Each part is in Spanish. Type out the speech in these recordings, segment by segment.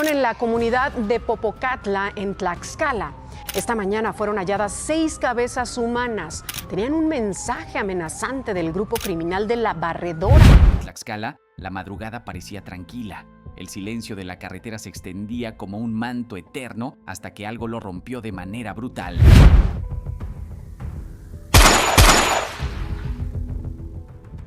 En la comunidad de Popocatla, en Tlaxcala. Esta mañana fueron halladas 6 cabezas humanas. Tenían un mensaje amenazante del grupo criminal de La Barredora. En Tlaxcala, la madrugada parecía tranquila. El silencio de la carretera se extendía como un manto eterno hasta que algo lo rompió de manera brutal.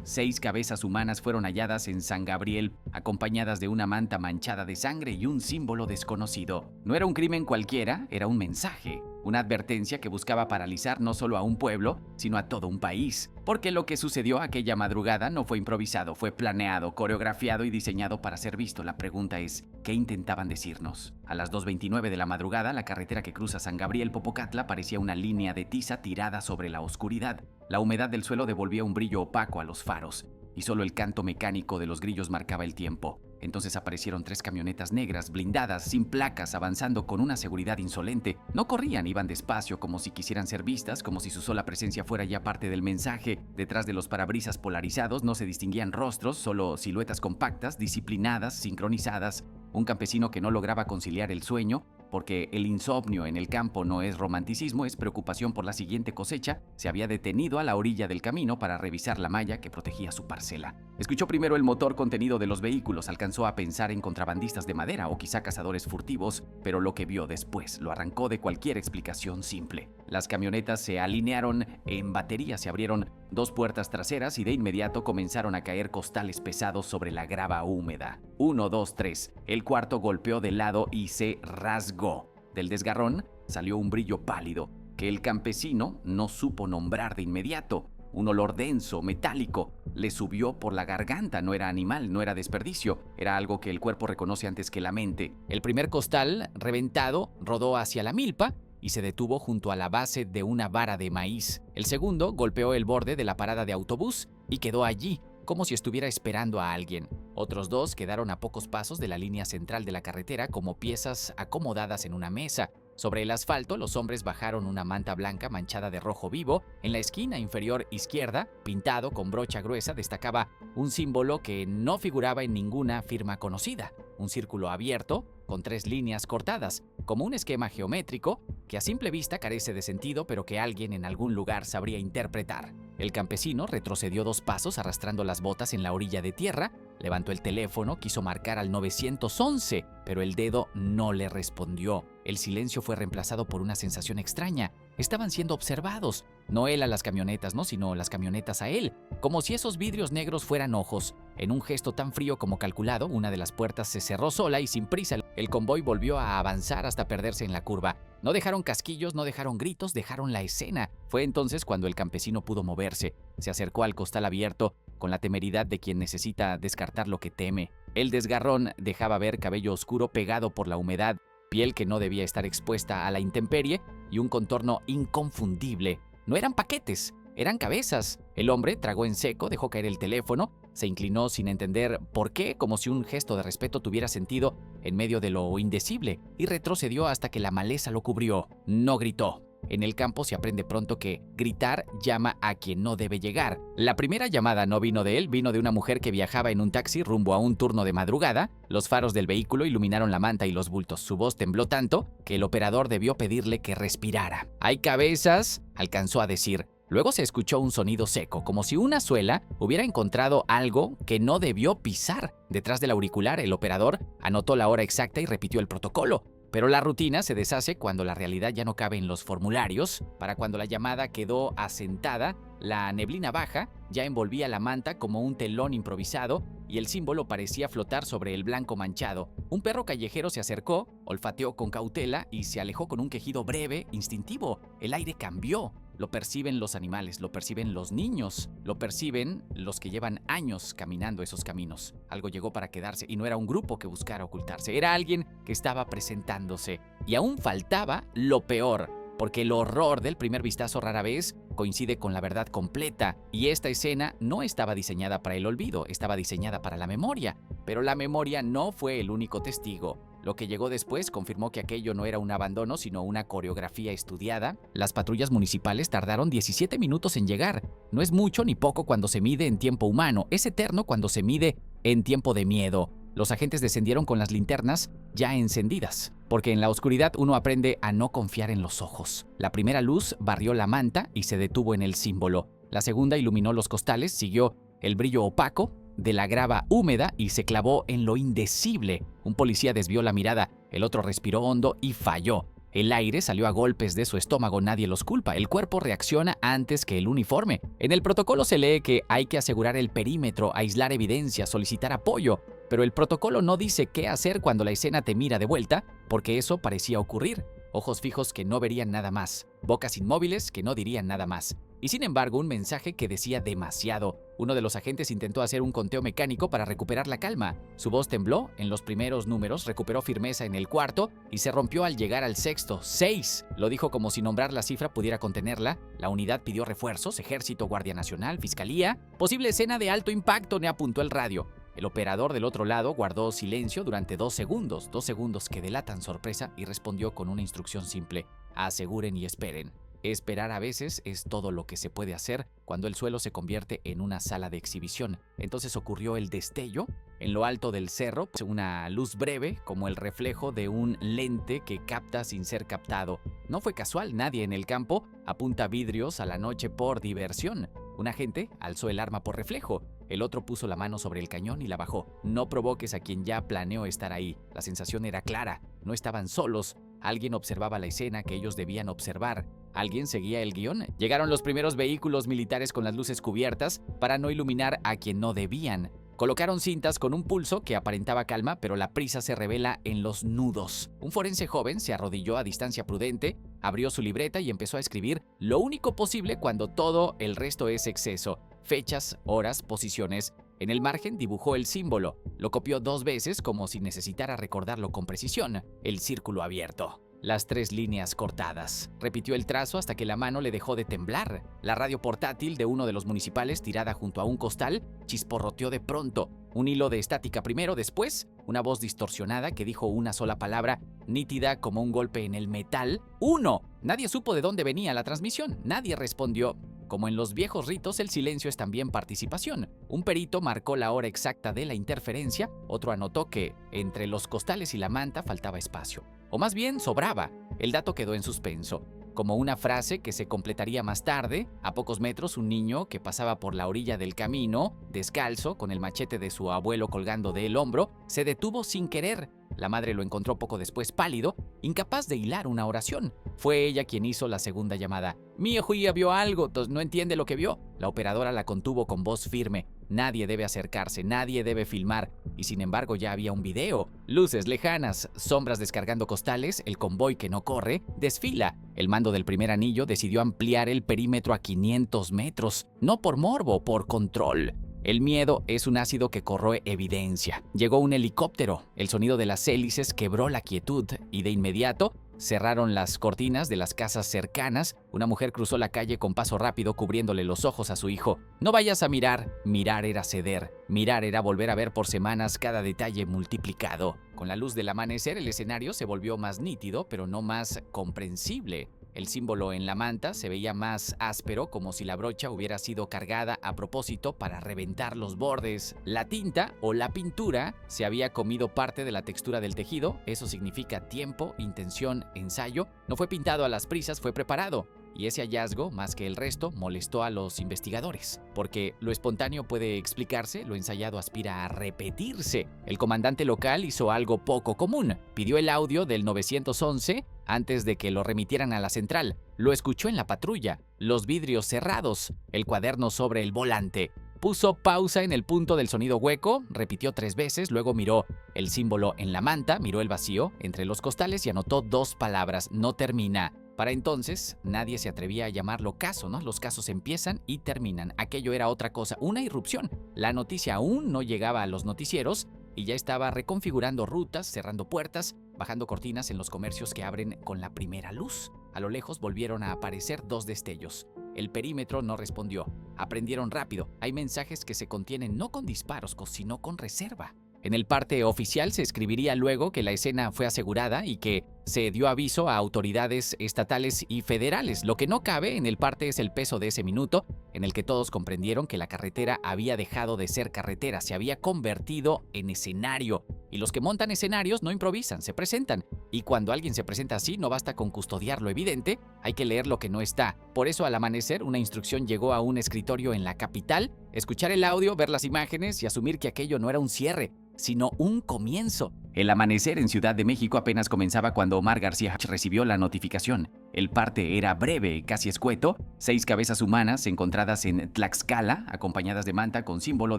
6 cabezas humanas fueron halladas en San Gabriel, acompañadas de una manta manchada de sangre y un símbolo desconocido. No era un crimen cualquiera, era un mensaje, una advertencia que buscaba paralizar no solo a un pueblo, sino a todo un país. Porque lo que sucedió aquella madrugada no fue improvisado, fue planeado, coreografiado y diseñado para ser visto. La pregunta es, ¿qué intentaban decirnos? A las 2:29 de la madrugada, la carretera que cruza San Gabriel-Popocatla parecía una línea de tiza tirada sobre la oscuridad. La humedad del suelo devolvía un brillo opaco a los faros, y solo el canto mecánico de los grillos marcaba el tiempo. Entonces aparecieron 3 camionetas negras, blindadas, sin placas, avanzando con una seguridad insolente. No corrían, iban despacio, como si quisieran ser vistas, como si su sola presencia fuera ya parte del mensaje. Detrás de los parabrisas polarizados no se distinguían rostros, solo siluetas compactas, disciplinadas, sincronizadas. Un campesino que no lograba conciliar el sueño, porque el insomnio en el campo no es romanticismo, es preocupación por la siguiente cosecha, se había detenido a la orilla del camino para revisar la malla que protegía su parcela. Escuchó primero el motor contenido de los vehículos, alcanzó a pensar en contrabandistas de madera o quizá cazadores furtivos, pero lo que vio después lo arrancó de cualquier explicación simple. Las camionetas se alinearon en batería, se abrieron 2 puertas traseras y de inmediato comenzaron a caer costales pesados sobre la grava húmeda. 1, 2, 3. El cuarto golpeó de lado y se rasgó. Del desgarrón salió un brillo pálido que el campesino no supo nombrar de inmediato. Un olor denso, metálico, le subió por la garganta. No era animal, no era desperdicio, era algo que el cuerpo reconoce antes que la mente. El primer costal, reventado, rodó hacia la milpa y se detuvo junto a la base de una vara de maíz. El segundo golpeó el borde de la parada de autobús y quedó allí, como si estuviera esperando a alguien. Otros 2 quedaron a pocos pasos de la línea central de la carretera como piezas acomodadas en una mesa. Sobre el asfalto, los hombres bajaron una manta blanca manchada de rojo vivo. En la esquina inferior izquierda, pintado con brocha gruesa, destacaba un símbolo que no figuraba en ninguna firma conocida. Un círculo abierto con 3 líneas cortadas, como un esquema geométrico que a simple vista carece de sentido, pero que alguien en algún lugar sabría interpretar. El campesino retrocedió 2 pasos arrastrando las botas en la orilla de tierra, levantó el teléfono, quiso marcar al 911, pero el dedo no le respondió. El silencio fue reemplazado por una sensación extraña. Estaban siendo observados, no él a las camionetas, sino las camionetas a él, como si esos vidrios negros fueran ojos. En un gesto tan frío como calculado, una de las puertas se cerró sola y sin prisa el convoy volvió a avanzar hasta perderse en la curva. No dejaron casquillos, no dejaron gritos, dejaron la escena. Fue entonces cuando el campesino pudo moverse. Se acercó al costal abierto con la temeridad de quien necesita descartar lo que teme. El desgarrón dejaba ver cabello oscuro pegado por la humedad, piel que no debía estar expuesta a la intemperie y un contorno inconfundible. No eran paquetes, eran cabezas. El hombre tragó en seco, dejó caer el teléfono, se inclinó sin entender por qué, como si un gesto de respeto tuviera sentido en medio de lo indecible, y retrocedió hasta que la maleza lo cubrió. No gritó. En el campo se aprende pronto que gritar llama a quien no debe llegar. La primera llamada no vino de él, vino de una mujer que viajaba en un taxi rumbo a un turno de madrugada. Los faros del vehículo iluminaron la manta y los bultos. Su voz tembló tanto que el operador debió pedirle que respirara. «Hay cabezas», alcanzó a decir. Luego se escuchó un sonido seco, como si una suela hubiera encontrado algo que no debió pisar. Detrás del auricular, el operador anotó la hora exacta y repitió el protocolo. Pero la rutina se deshace cuando la realidad ya no cabe en los formularios. Para cuando la llamada quedó asentada, la neblina baja ya envolvía la manta como un telón improvisado y el símbolo parecía flotar sobre el blanco manchado. Un perro callejero se acercó, olfateó con cautela y se alejó con un quejido breve, instintivo. El aire cambió. Lo perciben los animales, lo perciben los niños, lo perciben los que llevan años caminando esos caminos. Algo llegó para quedarse y no era un grupo que buscara ocultarse, era alguien que estaba presentándose. Y aún faltaba lo peor, porque el horror del primer vistazo rara vez coincide con la verdad completa, y esta escena no estaba diseñada para el olvido, estaba diseñada para la memoria. Pero la memoria no fue el único testigo. Lo que llegó después confirmó que aquello no era un abandono, sino una coreografía estudiada. Las patrullas municipales tardaron 17 minutos en llegar. No es mucho ni poco cuando se mide en tiempo humano, es eterno cuando se mide en tiempo de miedo. Los agentes descendieron con las linternas ya encendidas, porque en la oscuridad uno aprende a no confiar en los ojos. La primera luz barrió la manta y se detuvo en el símbolo. La segunda iluminó los costales, siguió el brillo opaco de la grava húmeda y se clavó en lo indecible. Un policía desvió la mirada, el otro respiró hondo y falló. El aire salió a golpes de su estómago, nadie los culpa. El cuerpo reacciona antes que el uniforme. En el protocolo se lee que hay que asegurar el perímetro, aislar evidencia, solicitar apoyo. Pero el protocolo no dice qué hacer cuando la escena te mira de vuelta, porque eso parecía ocurrir. Ojos fijos que no verían nada más, bocas inmóviles que no dirían nada más. Y sin embargo, un mensaje que decía demasiado. Uno de los agentes intentó hacer un conteo mecánico para recuperar la calma. Su voz tembló en los primeros números, recuperó firmeza en el cuarto y se rompió al llegar al sexto. 6. Lo dijo como si nombrar la cifra pudiera contenerla. La unidad pidió refuerzos, ejército, guardia nacional, fiscalía. Posible escena de alto impacto, le apuntó el radio. El operador del otro lado guardó silencio durante 2 segundos, 2 segundos que delatan sorpresa, y respondió con una instrucción simple: aseguren y esperen. Esperar a veces es todo lo que se puede hacer cuando el suelo se convierte en una sala de exhibición. Entonces ocurrió el destello. En lo alto del cerro, una luz breve, como el reflejo de un lente que capta sin ser captado. No fue casual, nadie en el campo apunta vidrios a la noche por diversión. Un agente alzó el arma por reflejo. El otro puso la mano sobre el cañón y la bajó. No provoques a quien ya planeó estar ahí. La sensación era clara. No estaban solos. Alguien observaba la escena que ellos debían observar. ¿Alguien seguía el guión? Llegaron los primeros vehículos militares con las luces cubiertas para no iluminar a quien no debían. Colocaron cintas con un pulso que aparentaba calma, pero la prisa se revela en los nudos. Un forense joven se arrodilló a distancia prudente, abrió su libreta y empezó a escribir lo único posible cuando todo el resto es exceso. Fechas, horas, posiciones. En el margen dibujó el símbolo. Lo copió 2 veces como si necesitara recordarlo con precisión. El círculo abierto. Las 3 líneas cortadas. Repitió el trazo hasta que la mano le dejó de temblar. La radio portátil de uno de los municipales, tirada junto a un costal, chisporroteó de pronto. Un hilo de estática primero, después una voz distorsionada que dijo una sola palabra, nítida como un golpe en el metal. ¡1! Nadie supo de dónde venía la transmisión. Nadie respondió. Como en los viejos ritos, el silencio es también participación. Un perito marcó la hora exacta de la interferencia, otro anotó que entre los costales y la manta faltaba espacio. O más bien, sobraba. El dato quedó en suspenso. Como una frase que se completaría más tarde, a pocos metros un niño que pasaba por la orilla del camino, descalzo, con el machete de su abuelo colgando del hombro, se detuvo sin querer. La madre lo encontró poco después pálido, incapaz de hilar una oración. Fue ella quien hizo la segunda llamada. Mi hijo ya vio algo, no entiende lo que vio. La operadora la contuvo con voz firme. Nadie debe acercarse, nadie debe filmar. Y sin embargo ya había un video. Luces lejanas, sombras descargando costales, el convoy que no corre, desfila. El mando del primer anillo decidió ampliar el perímetro a 500 metros. No por morbo, por control. El miedo es un ácido que corroe evidencia. Llegó un helicóptero. El sonido de las hélices quebró la quietud y de inmediato cerraron las cortinas de las casas cercanas. Una mujer cruzó la calle con paso rápido cubriéndole los ojos a su hijo. No vayas a mirar. Mirar era ceder. Mirar era volver a ver por semanas cada detalle multiplicado. Con la luz del amanecer el escenario se volvió más nítido, pero no más comprensible. El símbolo en la manta se veía más áspero, como si la brocha hubiera sido cargada a propósito para reventar los bordes. La tinta o la pintura se había comido parte de la textura del tejido. Eso significa tiempo, intención, ensayo. No fue pintado a las prisas, fue preparado. Y ese hallazgo, más que el resto, molestó a los investigadores. Porque lo espontáneo puede explicarse, lo ensayado aspira a repetirse. El comandante local hizo algo poco común. Pidió el audio del 911 antes de que lo remitieran a la central. Lo escuchó en la patrulla, los vidrios cerrados, el cuaderno sobre el volante. Puso pausa en el punto del sonido hueco, repitió 3 veces, luego miró el símbolo en la manta, miró el vacío entre los costales y anotó 2 palabras: no termina. Para entonces, nadie se atrevía a llamarlo caso, ¿no? Los casos empiezan y terminan. Aquello era otra cosa, una irrupción. La noticia aún no llegaba a los noticieros y ya estaba reconfigurando rutas, cerrando puertas, bajando cortinas en los comercios que abren con la primera luz. A lo lejos volvieron a aparecer 2 destellos. El perímetro no respondió. Aprendieron rápido. Hay mensajes que se contienen no con disparos, sino con reserva. En el parte oficial se escribiría luego que la escena fue asegurada y que se dio aviso a autoridades estatales y federales. Lo que no cabe en el parte es el peso de ese minuto en el que todos comprendieron que la carretera había dejado de ser carretera, se había convertido en escenario. Y los que montan escenarios no improvisan, se presentan. Y cuando alguien se presenta así, no basta con custodiar lo evidente, hay que leer lo que no está. Por eso, al amanecer, una instrucción llegó a un escritorio en la capital: escuchar el audio, ver las imágenes y asumir que aquello no era un cierre, sino un comienzo. El amanecer en Ciudad de México apenas comenzaba cuando Omar García recibió la notificación. El parte era breve, casi escueto: 6 cabezas humanas encontradas en Tlaxcala, acompañadas de manta con símbolo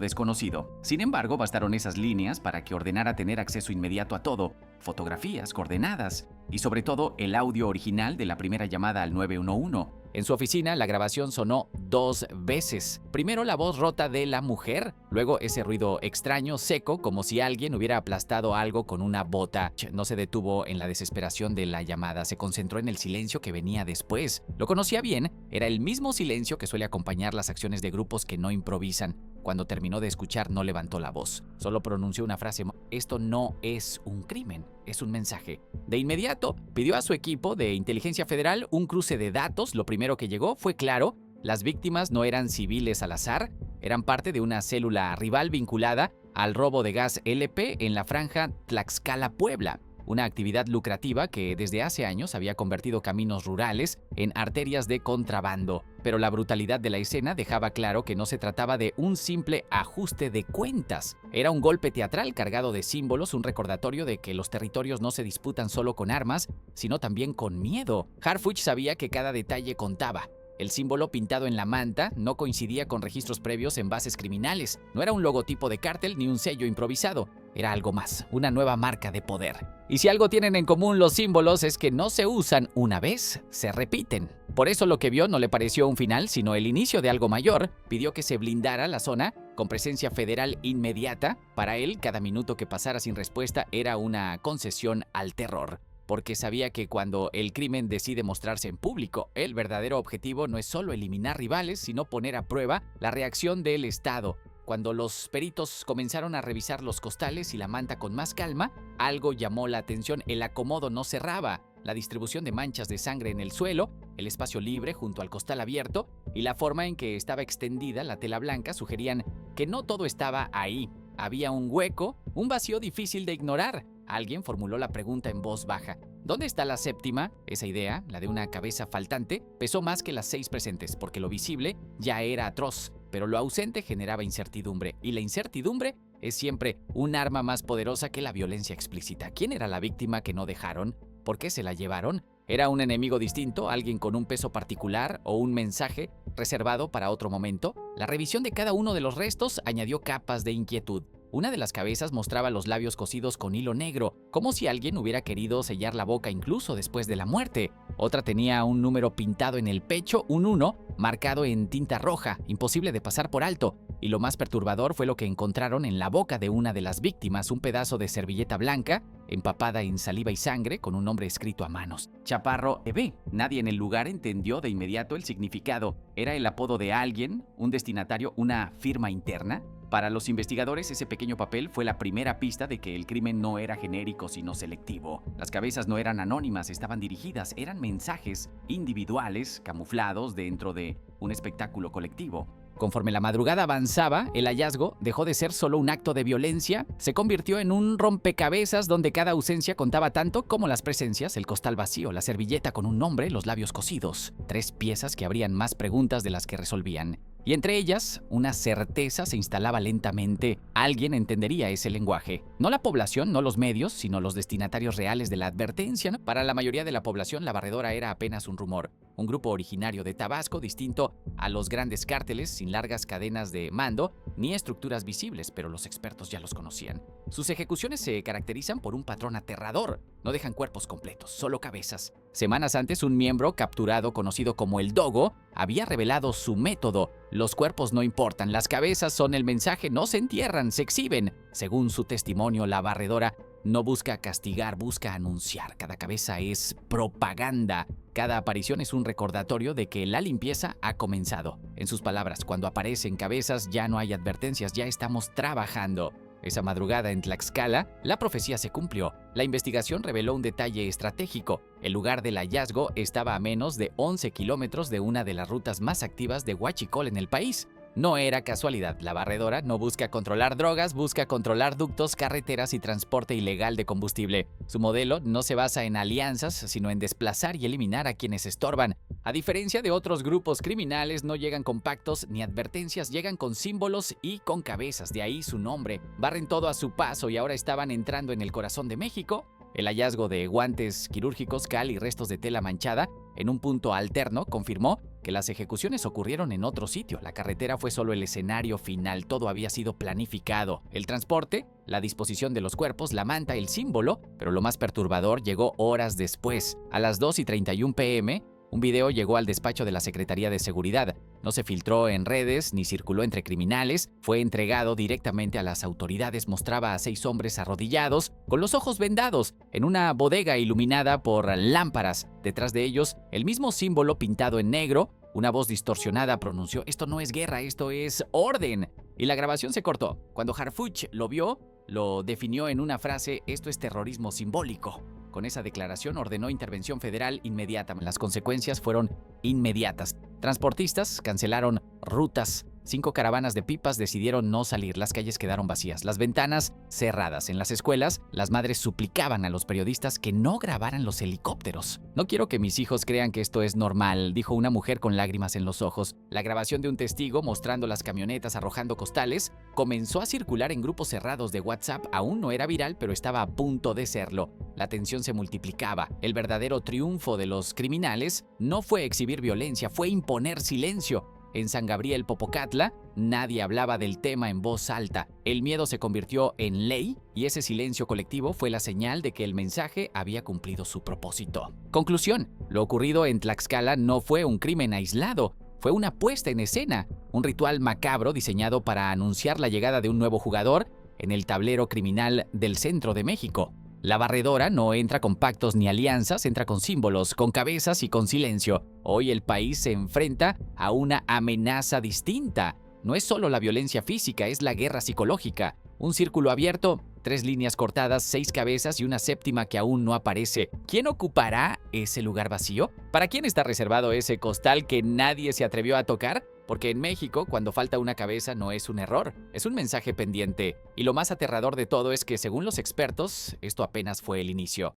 desconocido. Sin embargo, bastaron esas líneas para que ordenara tener acceso inmediato a todo: fotografías, coordenadas y sobre todo el audio original de la primera llamada al 911. En su oficina, la grabación sonó 2 veces. Primero la voz rota de la mujer, luego ese ruido extraño, seco, como si alguien hubiera aplastado algo con una bota. No se detuvo en la desesperación de la llamada, se concentró en el silencio que venía después. Lo conocía bien, era el mismo silencio que suele acompañar las acciones de grupos que no improvisan. Cuando terminó de escuchar, no levantó la voz, solo pronunció una frase: esto no es un crimen, es un mensaje. De inmediato, pidió a su equipo de inteligencia federal un cruce de datos. Lo primero que llegó fue claro: las víctimas no eran civiles al azar, eran parte de una célula rival vinculada al robo de gas LP en la franja Tlaxcala-Puebla. Una actividad lucrativa que desde hace años había convertido caminos rurales en arterias de contrabando. Pero la brutalidad de la escena dejaba claro que no se trataba de un simple ajuste de cuentas. Era un golpe teatral cargado de símbolos, un recordatorio de que los territorios no se disputan solo con armas, sino también con miedo. Harfuch sabía que cada detalle contaba. El símbolo pintado en la manta no coincidía con registros previos en bases criminales. No era un logotipo de cártel ni un sello improvisado. Era algo más, una nueva marca de poder. Y si algo tienen en común los símbolos es que no se usan una vez, se repiten. Por eso lo que vio no le pareció un final, sino el inicio de algo mayor. Pidió que se blindara la zona con presencia federal inmediata. Para él, cada minuto que pasara sin respuesta era una concesión al terror, porque sabía que cuando el crimen decide mostrarse en público, el verdadero objetivo no es solo eliminar rivales, sino poner a prueba la reacción del Estado. Cuando los peritos comenzaron a revisar los costales y la manta con más calma, algo llamó la atención: el acomodo no cerraba. La distribución de manchas de sangre en el suelo, el espacio libre junto al costal abierto y la forma en que estaba extendida la tela blanca sugerían que no todo estaba ahí. Había un hueco, un vacío difícil de ignorar. Alguien formuló la pregunta en voz baja: ¿dónde está la séptima? Esa idea, la de una cabeza faltante, pesó más que las 6 presentes, porque lo visible ya era atroz, pero lo ausente generaba incertidumbre, y la incertidumbre es siempre un arma más poderosa que la violencia explícita. ¿Quién era la víctima que no dejaron? ¿Por qué se la llevaron? ¿Era un enemigo distinto, alguien con un peso particular o un mensaje reservado para otro momento? La revisión de cada uno de los restos añadió capas de inquietud. Una de las cabezas mostraba los labios cosidos con hilo negro, como si alguien hubiera querido sellar la boca incluso después de la muerte. Otra tenía un número pintado en el pecho, un 1, marcado en tinta roja, imposible de pasar por alto. Y lo más perturbador fue lo que encontraron en la boca de una de las víctimas: un pedazo de servilleta blanca, empapada en saliva y sangre, con un nombre escrito a manos: Chaparro E.B. Nadie en el lugar entendió de inmediato el significado. ¿Era el apodo de alguien, un destinatario, una firma interna? Para los investigadores, ese pequeño papel fue la primera pista de que el crimen no era genérico, sino selectivo. Las cabezas no eran anónimas, estaban dirigidas, eran mensajes individuales, camuflados dentro de un espectáculo colectivo. Conforme la madrugada avanzaba, el hallazgo dejó de ser solo un acto de violencia, se convirtió en un rompecabezas donde cada ausencia contaba tanto como las presencias: el costal vacío, la servilleta con un nombre, los labios cosidos. 3 piezas que abrían más preguntas de las que resolvían. Y entre ellas, una certeza se instalaba lentamente: alguien entendería ese lenguaje. No la población, no los medios, sino los destinatarios reales de la advertencia. Para la mayoría de la población, la barredora era apenas un rumor. Un grupo originario de Tabasco, distinto a los grandes cárteles, sin largas cadenas de mando ni estructuras visibles, pero los expertos ya los conocían. Sus ejecuciones se caracterizan por un patrón aterrador. No dejan cuerpos completos, solo cabezas. Semanas antes, un miembro capturado, conocido como el Dogo, había revelado su método: los cuerpos no importan, las cabezas son el mensaje, no se entierran, se exhiben. Según su testimonio, la barredora no busca castigar, busca anunciar. Cada cabeza es propaganda. Cada aparición es un recordatorio de que la limpieza ha comenzado. En sus palabras: cuando aparecen cabezas ya no hay advertencias, ya estamos trabajando. Esa madrugada en Tlaxcala, la profecía se cumplió. La investigación reveló un detalle estratégico. El lugar del hallazgo estaba a menos de 11 kilómetros de una de las rutas más activas de huachicol en el país. No era casualidad, la barredora no busca controlar drogas, busca controlar ductos, carreteras y transporte ilegal de combustible. Su modelo no se basa en alianzas, sino en desplazar y eliminar a quienes estorban. A diferencia de otros grupos criminales, no llegan con pactos ni advertencias, llegan con símbolos y con cabezas, de ahí su nombre. Barren todo a su paso y ahora estaban entrando en el corazón de México. El hallazgo de guantes quirúrgicos, cal y restos de tela manchada en un punto alterno confirmó que las ejecuciones ocurrieron en otro sitio. La carretera fue solo el escenario final, todo había sido planificado. El transporte, la disposición de los cuerpos, la manta, el símbolo, pero lo más perturbador llegó horas después. A las 2:31 p.m., un video llegó al despacho de la Secretaría de Seguridad. No se filtró en redes ni circuló entre criminales. Fue entregado directamente a las autoridades. Mostraba a 6 hombres arrodillados, con los ojos vendados, en una bodega iluminada por lámparas. Detrás de ellos, el mismo símbolo pintado en negro. Una voz distorsionada pronunció: "Esto no es guerra, esto es orden". Y la grabación se cortó. Cuando Harfuch lo vio, lo definió en una frase: "Esto es terrorismo simbólico". Con esa declaración ordenó intervención federal inmediata. Las consecuencias fueron inmediatas. Transportistas cancelaron rutas. 5 caravanas de pipas decidieron no salir. Las calles quedaron vacías, las ventanas cerradas. En las escuelas, las madres suplicaban a los periodistas que no grabaran los helicópteros. "No quiero que mis hijos crean que esto es normal", dijo una mujer con lágrimas en los ojos. La grabación de un testigo mostrando las camionetas arrojando costales comenzó a circular en grupos cerrados de WhatsApp. Aún no era viral, pero estaba a punto de serlo. La tensión se multiplicaba. El verdadero triunfo de los criminales no fue exhibir violencia, fue imponer silencio. En San Gabriel, Popocatla, nadie hablaba del tema en voz alta. El miedo se convirtió en ley y ese silencio colectivo fue la señal de que el mensaje había cumplido su propósito. Conclusión: lo ocurrido en Tlaxcala no fue un crimen aislado, fue una puesta en escena, un ritual macabro diseñado para anunciar la llegada de un nuevo jugador en el tablero criminal del centro de México. La barredora no entra con pactos ni alianzas, entra con símbolos, con cabezas y con silencio. Hoy el país se enfrenta a una amenaza distinta. No es solo la violencia física, es la guerra psicológica. Un círculo abierto, 3 líneas cortadas, 6 cabezas y una séptima que aún no aparece. ¿Quién ocupará ese lugar vacío? ¿Para quién está reservado ese costal que nadie se atrevió a tocar? Porque en México, cuando falta una cabeza no es un error, es un mensaje pendiente. Y lo más aterrador de todo es que, según los expertos, esto apenas fue el inicio.